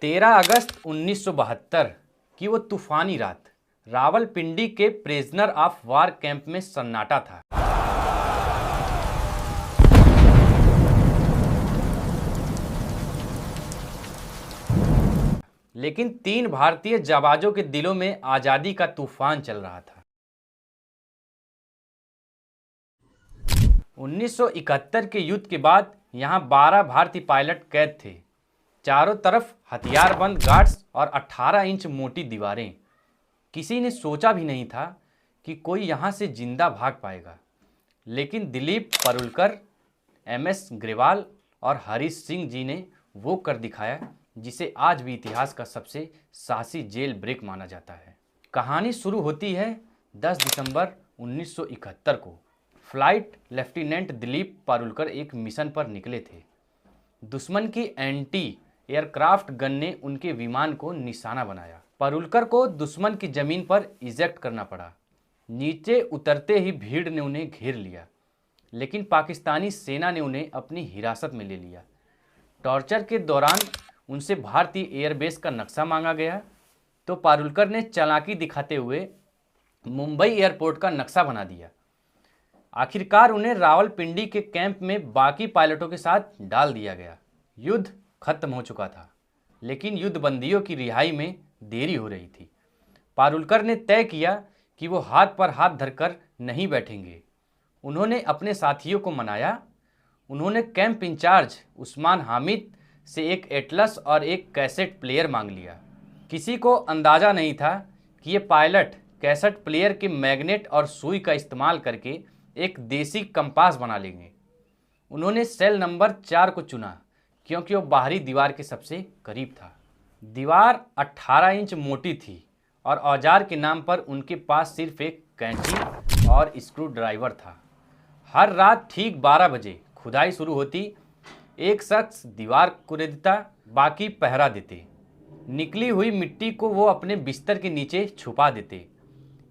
13 अगस्त 1972 की वो तूफानी रात रावलपिंडी के प्रिजनर ऑफ वार कैंप में सन्नाटा था। लेकिन 3 भारतीय जाबाजों के दिलों में आजादी का तूफान चल रहा था। 1971 के युद्ध के बाद यहां 12 भारतीय पायलट कैद थे। चारों तरफ हथियारबंद गार्ड्स और 18 इंच मोटी दीवारें। किसी ने सोचा भी नहीं था कि कोई यहां से जिंदा भाग पाएगा, लेकिन दिलीप परुलकर, MS ग्रेवाल और हरीश सिंह जी ने वो कर दिखाया जिसे आज भी इतिहास का सबसे साहसी जेल ब्रेक माना जाता है। कहानी शुरू होती है 10 दिसंबर 1971 को। फ्लाइट लेफ्टिनेंट दिलीप पारुलकर एक मिशन पर निकले थे। दुश्मन की एंटी एयरक्राफ्ट गन ने उनके विमान को निशाना बनाया। पारुलकर को दुश्मन की जमीन पर इजेक्ट करना पड़ा। नीचे उतरते ही भीड़ ने उन्हें घेर लिया, लेकिन पाकिस्तानी सेना ने उन्हें अपनी हिरासत में ले लिया। टॉर्चर के दौरान उनसे भारतीय एयरबेस का नक्शा मांगा गया, तो पारुलकर ने चालाकी दिखाते हुए मुंबई एयरपोर्ट का नक्शा बना दिया। आखिरकार उन्हें रावलपिंडी के कैंप में बाकी पायलटों के साथ डाल दिया गया। युद्ध खत्म हो चुका था, लेकिन युद्धबंदियों की रिहाई में देरी हो रही थी। पारुलकर ने तय किया कि वो हाथ पर हाथ धरकर नहीं बैठेंगे। उन्होंने अपने साथियों को मनाया। उन्होंने कैंप इंचार्ज उस्मान हामिद से एक एटलस और एक कैसेट प्लेयर मांग लिया। किसी को अंदाजा नहीं था कि ये पायलट कैसेट प्लेयर के मैग्नेट और सुई का इस्तेमाल करके एक देसी कंपास बना लेंगे। उन्होंने सेल नंबर 4 को चुना क्योंकि वो बाहरी दीवार के सबसे करीब था। दीवार 18 इंच मोटी थी और औजार के नाम पर उनके पास सिर्फ एक कैंची और स्क्रू ड्राइवर था। हर रात ठीक 12 बजे खुदाई शुरू होती। एक शख्स दीवार कुरेदता, बाकी पहरा देते। निकली हुई मिट्टी को वो अपने बिस्तर के नीचे छुपा देते।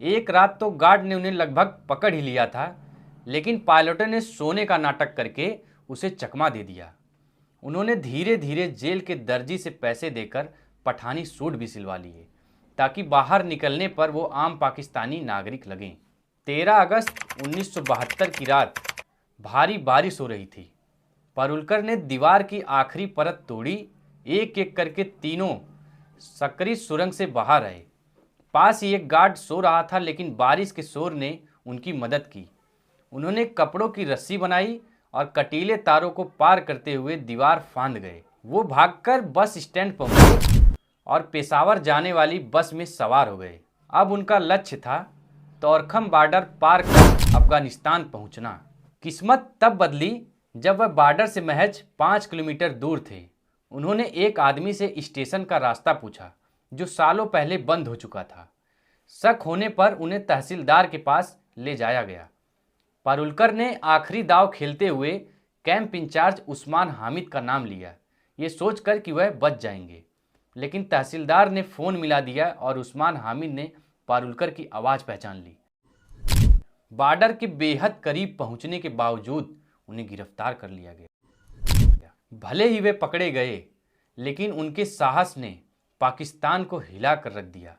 एक रात तो गार्ड ने उन्हें लगभग पकड़ ही लिया था, लेकिन पायलटों ने सोने का नाटक करके उसे चकमा दे दिया। उन्होंने धीरे धीरे जेल के दर्जी से पैसे देकर पठानी सूट भी सिलवा लिए, ताकि बाहर निकलने पर वो आम पाकिस्तानी नागरिक लगें। 13 अगस्त 1972 की रात भारी बारिश हो रही थी। पारुलकर ने दीवार की आखिरी परत तोड़ी। एक एक करके तीनों सकरी सुरंग से बाहर आए। पास ही एक गार्ड सो रहा था, लेकिन बारिश के शोर ने उनकी मदद की। उन्होंने कपड़ों की रस्सी बनाई और कटीले तारों को पार करते हुए दीवार फांद गए। वो भागकर बस स्टैंड पहुंचे और पेशावर जाने वाली बस में सवार हो गए। अब उनका लक्ष्य था तोरखम बॉर्डर पार कर अफगानिस्तान पहुंचना। किस्मत तब बदली जब वह बॉर्डर से महज 5 किलोमीटर दूर थे। उन्होंने एक आदमी से स्टेशन का रास्ता पूछा, जो सालों पहले बंद हो चुका था। शक होने पर उन्हें तहसीलदार के पास ले जाया गया। पारुलकर ने आखिरी दांव खेलते हुए कैंप इंचार्ज उस्मान हामिद का नाम लिया, ये सोचकर कि वह बच जाएंगे। लेकिन तहसीलदार ने फ़ोन मिला दिया और उस्मान हामिद ने पारुलकर की आवाज़ पहचान ली। बॉर्डर के बेहद करीब पहुंचने के बावजूद उन्हें गिरफ्तार कर लिया गया। भले ही वे पकड़े गए, लेकिन उनके साहस ने पाकिस्तान को हिला कर रख दिया।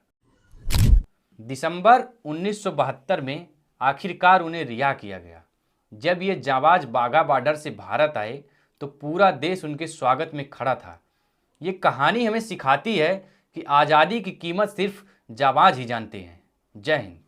दिसंबर 1972 में आखिरकार उन्हें रिहा किया गया। जब ये जाबाज बाघा बॉर्डर से भारत आए तो पूरा देश उनके स्वागत में खड़ा था। ये कहानी हमें सिखाती है कि आज़ादी की कीमत सिर्फ जाबाज ही जानते हैं। जय हिंद।